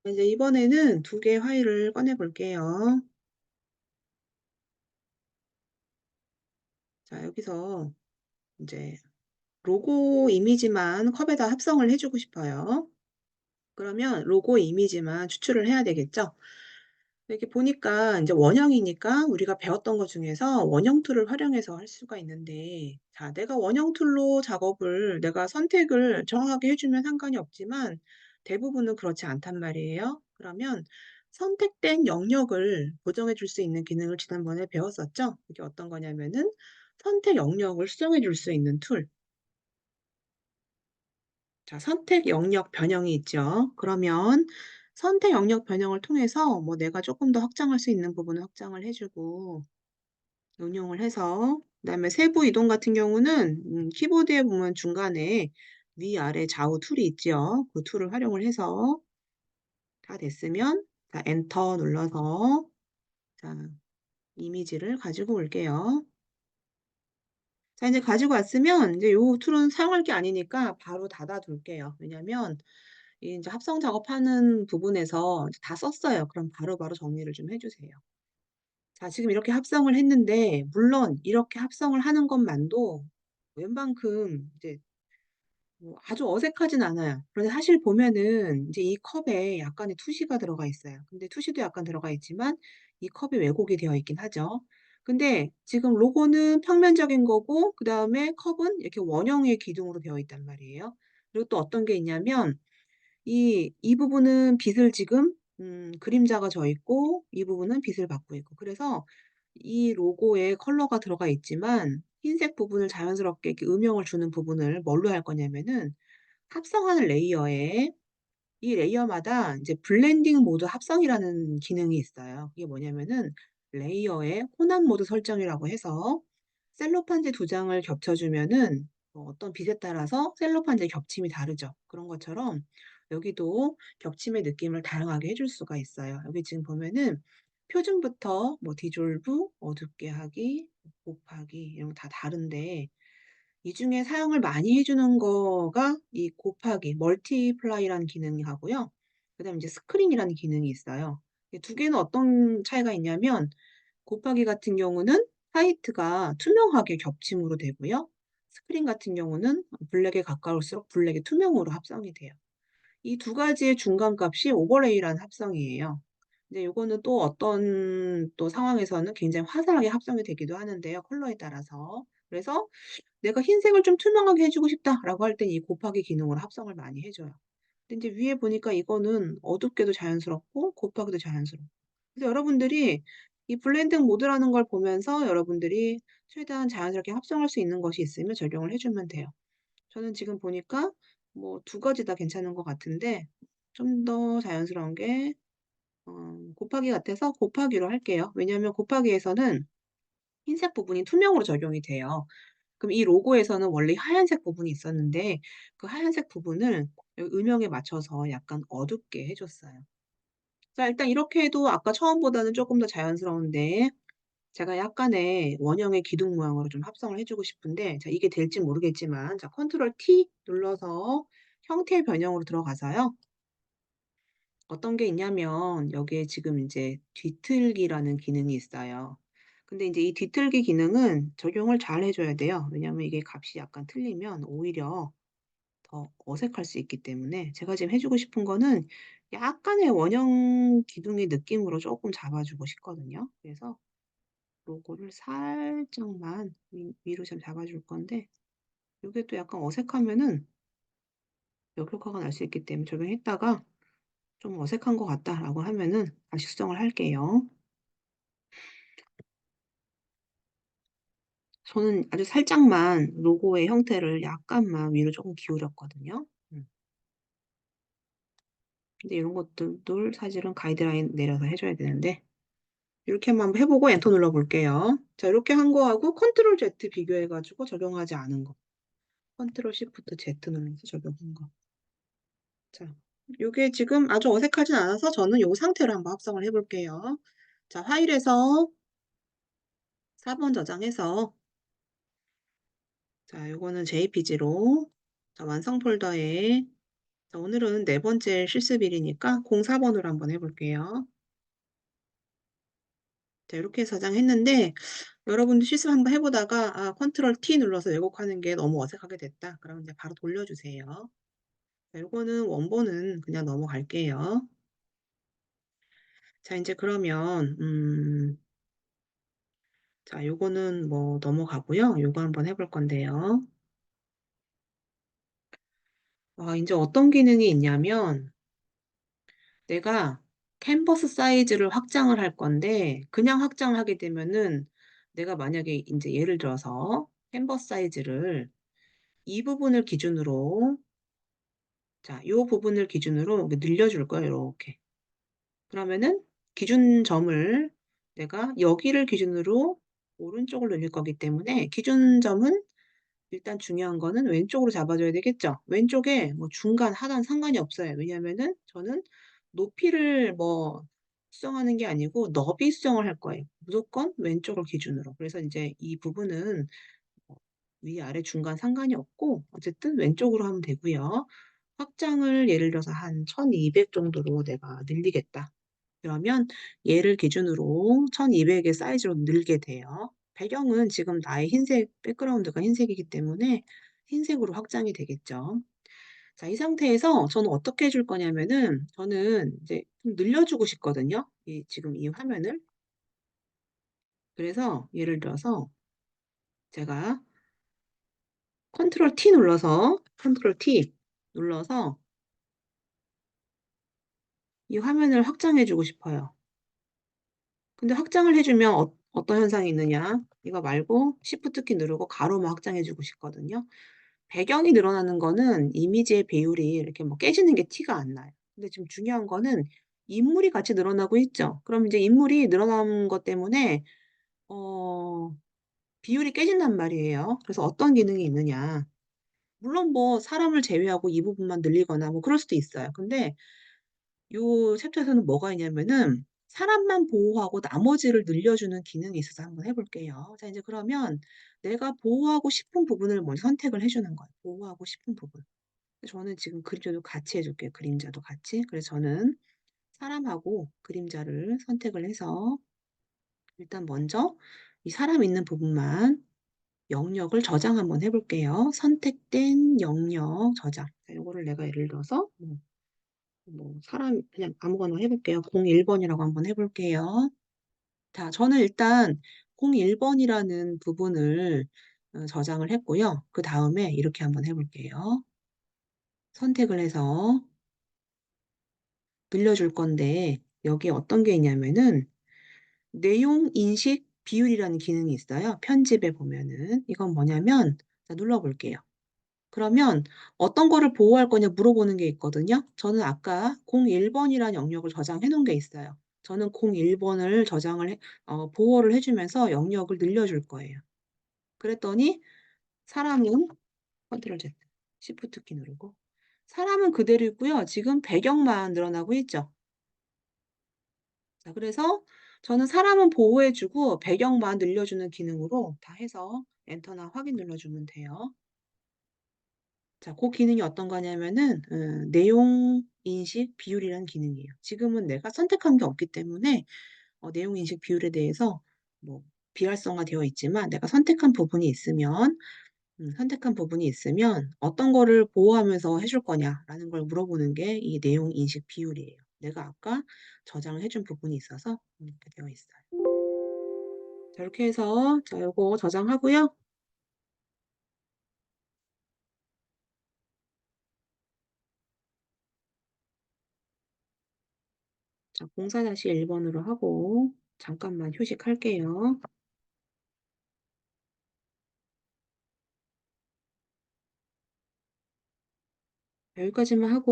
이제 이번에는 두 개의 파일을 꺼내 볼게요. 자, 여기서 이제 로고 이미지만 컵에다 합성을 해 주고 싶어요. 그러면 로고 이미지만 추출을 해야 되겠죠? 이렇게 보니까 이제 원형이니까 우리가 배웠던 것 중에서 원형 툴을 활용해서 할 수가 있는데, 자, 내가 원형 툴로 작업을 내가 선택을 정확하게 해 주면 상관이 없지만 대부분은 그렇지 않단 말이에요. 그러면 선택된 영역을 고정해 줄 수 있는 기능을 지난번에 배웠었죠? 이게 어떤 거냐면은 선택 영역을 수정해 줄 수 있는 툴. 자, 선택 영역 변형이 있죠. 그러면 선택 영역 변형을 통해서 뭐 내가 조금 더 확장할 수 있는 부분을 확장을 해 주고 응용을 해서, 그다음에 세부 이동 같은 경우는 키보드에 보면 중간에 위아래 좌우 툴이 있죠. 그 툴을 활용을 해서 다 됐으면 자, 엔터 눌러서 자, 이미지를 가지고 올게요. 자, 이제 가지고 왔으면 이제 요 툴은 사용할 게 아니니까 바로 닫아 둘게요. 왜냐면 이 제 합성 작업하는 부분에서 이제 다 썼어요. 그럼 바로바로 정리를 좀 해 주세요. 자, 지금 이렇게 합성을 했는데 물론 이렇게 합성을 하는 것만도 웬만큼 이제 뭐 아주 어색하진 않아요. 그런데 사실 보면은 이제 이 컵에 약간의 투시가 들어가 있어요. 근데 투시도 약간 들어가 있지만 이 컵이 왜곡이 되어 있긴 하죠. 근데 지금 로고는 평면적인 거고 그다음에 컵은 이렇게 원형의 기둥으로 되어 있단 말이에요. 그리고 또 어떤 게 있냐면 이 부분은 빛을 지금 그림자가 져 있고 이 부분은 빛을 받고 있고, 그래서 이 로고에 컬러가 들어가 있지만 흰색 부분을 자연스럽게 이렇게 음영을 주는 부분을 뭘로 할 거냐면은 합성하는 레이어에 이 레이어마다 이제 블렌딩 모드 합성이라는 기능이 있어요. 이게 뭐냐면은 레이어의 혼합 모드 설정이라고 해서 셀로판지 두 장을 겹쳐 주면은 어떤 빛에 따라서 셀로판지의 겹침이 다르죠. 그런 것처럼 여기도 겹침의 느낌을 다양하게 해줄 수가 있어요. 여기 지금 보면은 표준부터 뭐 디졸브, 어둡게 하기, 곱하기 이런 거 다 다른데 이 중에 사용을 많이 해 주는 거가 이 곱하기 멀티플라이라는 기능이 하고요. 그다음에 이제 스크린이라는 기능이 있어요. 이 두 개는 어떤 차이가 있냐면 곱하기 같은 경우는 화이트가 투명하게 겹침으로 되고요. 스크린 같은 경우는 블랙에 가까울수록 블랙이 투명으로 합성이 돼요. 이 두 가지의 중간값이 오버레이라는 합성이에요. 근데 요거는 또 어떤 또 상황에서는 굉장히 화사하게 합성이 되기도 하는데요, 컬러에 따라서. 그래서 '내가 흰색을 좀 투명하게 해 주고 싶다.'라고 할 땐 이 곱하기 기능으로 합성을 많이 해 줘요. 근데 인제 위에 보니까 이거는 어둡게도 자연스럽고 곱하기도 자연스럽고. 그래서 여러분들이 이 블렌딩 모드라는 걸 보면서 여러분들이 최대한 자연스럽게 합성할 수 있는 것이 있으면 적용을 해 주면 돼요. 저는 지금 보니까 뭐 두 가지 다 괜찮은 것 같은데 좀 더 자연스러운 게 곱하기 같아서 곱하기로 할게요. 왜냐하면 곱하기에서는 흰색 부분이 투명으로 적용이 돼요. 그럼 이 로고에서는 원래 하얀색 부분이 있었는데 그 하얀색 부분을 여기 음영에 맞춰서 약간 어둡게 해 줬어요. 자, 일단 이렇게 해도 아까 처음보다는 쪼끔 더 자연스러운데 제가 약간의 원형의 기둥 모양으로 좀 합성을 해 주고 싶은데, 자, 이게 될진 모르겠지만 자, 컨트롤 T 눌러서 형태 변형으로 들어가서요. 어떤 게 있냐면 여기에 지금 인제 뒤틀기라는 기능이 있어요. 근데 인제 이 뒤틀기 기능은 적용을 잘 해 줘야 돼요. 왜냐하면 이게 값이 약간 틀리면 오히려 더 어색할 수 있기 때문에 제가 지금 해 주고 싶은 거는 약간의 원형 기둥의 느낌으로 쪼끔 잡아 주고 싶거든요. 그래서 로고를 살짝만 위로 좀 잡아 줄 건데 요게 또 약간 어색하면은 역효과가 날 수 있기 때문에 적용했다가 '좀 어색한 것 같다.'라고 하면은 다시 수정을 할게요. 저는 아주 살짝만 로고의 형태를 약간만 위로 쪼금 기울였거든요. 근데 이런 것들도 사실은 가이드라인 내려서 해 줘야 되는데 이렇게 한번 해 보고 엔터 눌러 볼게요. 자, 이렇게 한 거하고 컨트롤 Z 비교해 가지고 적용하지 않은 거. 컨트롤 시프트 Z 누르면서 적용한 거. 자, 요게 지금 아주 어색하진 않아서 저는 요 상태로 한번 합성을 해 볼게요. 자, 파일에서 4번 저장해서 자, 요거는 JPG로 자, 완성 폴더에 자, 오늘은 네 번째 실습일이니까 04번으로 한번 해 볼게요. 자, 이렇게 저장했는데 여러분도 실습 한번 해 보다가 '아 컨트롤 T 눌러서 왜곡하는 게 너무 어색하게 됐다.' 그러면 이제 바로 돌려주세요. 자, 요거는 원본은 그냥 넘어갈게요. 자, 인제 그러면 자, 요거는 뭐 넘어가고요. 요거 한번 해볼 건데요. 인제 어떤 기능이 있냐면 내가 캔버스 사이즈를 확장을 할 건데 그냥 확장을 하게 되면은 내가 만약에 인제 예를 들어서 캔버스 사이즈를 이 부분을 기준으로 자, 요 부분을 기준으로 이렇게 늘려줄 거예요, 요렇게. 그러면은 기준점을 내가 여기를 기준으로 오른쪽으로 늘릴 거기 때문에 기준점은 일단 중요한 거는 왼쪽으로 잡아 줘야 되겠죠. 왼쪽에 뭐 중간, 하단 상관이 없어요. 왜냐하면은 저는 높이를 뭐 수정하는 게 아니고 너비 수정을 할 거예요. 무조건 왼쪽을 기준으로. 그래서 인제 이 부분은 뭐 위아래 중간 상관이 없고 어쨌든 왼쪽으로 하면 되고요. 확장을 예를 들어서 한 1200 정도로 내가 늘리겠다. 그러면 얘를 기준으로 1200의 사이즈로 늘게 돼요. 배경은 지금 나의 흰색 백그라운드가 흰색이기 때문에 흰색으로 확장이 되겠죠. 자, 이 상태에서 저는 어떻게 해줄 거냐면은 저는 이제 좀 늘려주고 싶거든요, 이 지금 이 화면을. 그래서 예를 들어서 제가 컨트롤 T 눌러서 이 화면을 확장해 주고 싶어요. 근데 확장을 해 주면 어떤 현상이 있느냐. 이거 말고 Shift 키 누르고 가로만 확장해 주고 싶거든요. 배경이 늘어나는 거는 이미지의 배율이 이렇게 뭐 깨지는 게 티가 안 나요. 근데 지금 중요한 거는 인물이 같이 늘어나고 있죠. 그럼 이제 인물이 늘어난 것 때문에 어 비율이 깨진단 말이에요. 그래서 어떤 기능이 있느냐. 물론 뭐 사람을 제외하고 이 부분만 늘리거나 뭐 그럴 수도 있어요. 근데 요 챕터에서는 뭐가 있냐면은 사람만 보호하고 나머지를 늘려주는 기능이 있어서 한번 해 볼게요. 자, 인제 그러면 내가 보호하고 싶은 부분을 먼저 선택을 해 주는 거예요, 보호하고 싶은 부분. 저는 지금 그림자도 같이 해 줄게요, 그림자도 같이. 그래서 저는 사람하고 그림자를 선택을 해서 일단 먼저 이 사람 있는 부분만 영역을 저장 한번 해 볼게요. 선택된 영역 저장. 자, 요거를 내가 예를 들어서 사람 그냥 아무거나 해 볼게요. 01번이라고 한번 해 볼게요. 자, 저는 일단 01번이라는 부분을 저장을 했고요. 그다음에 이렇게 한번 해 볼게요. 선택을 해서 늘려줄 건데 여기에 어떤 게 있냐면은 내용 인식 비율이라는 기능이 있어요. 편집에 보면은. 이건 뭐냐면 자, 눌러 볼게요. 그러면 어떤 거를 보호할 거냐 물어보는 게 있거든요. 저는 아까 01번이라는 영역을 저장해 놓은 게 있어요. 저는 01번을 저장을 보호를 해 주면서 영역을 늘려줄 거예요. 그랬더니 사람은 컨트롤 Z, Shift 키 누르고 사람은 그대로 있고요. 지금 배경만 늘어나고 있죠. 자, 그래서 저는 사람은 보호해 주고 배경만 늘려주는 기능으로 다 해서 엔터나 확인 눌러주면 돼요. 자, 고 기능이 어떤 거냐면은 내용 인식 비율이라는 기능이에요. 지금은 내가 선택한 게 없기 때문에 내용 인식 비율에 대해서 뭐 비활성화되어 있지만 내가 선택한 부분이 있으면 "어떤 거를 보호하면서 해줄 거냐?"라는 걸 물어보는 게 이 내용 인식 비율이에요. 내가 아까 저장을 해준 부분이 있어서 이렇게 되어 있어요. 자, 이렇게 해서 자, 요거 저장하고요. 자, 04-1 번으로 하고 잠깐만 휴식할게요. 여기까지만 하고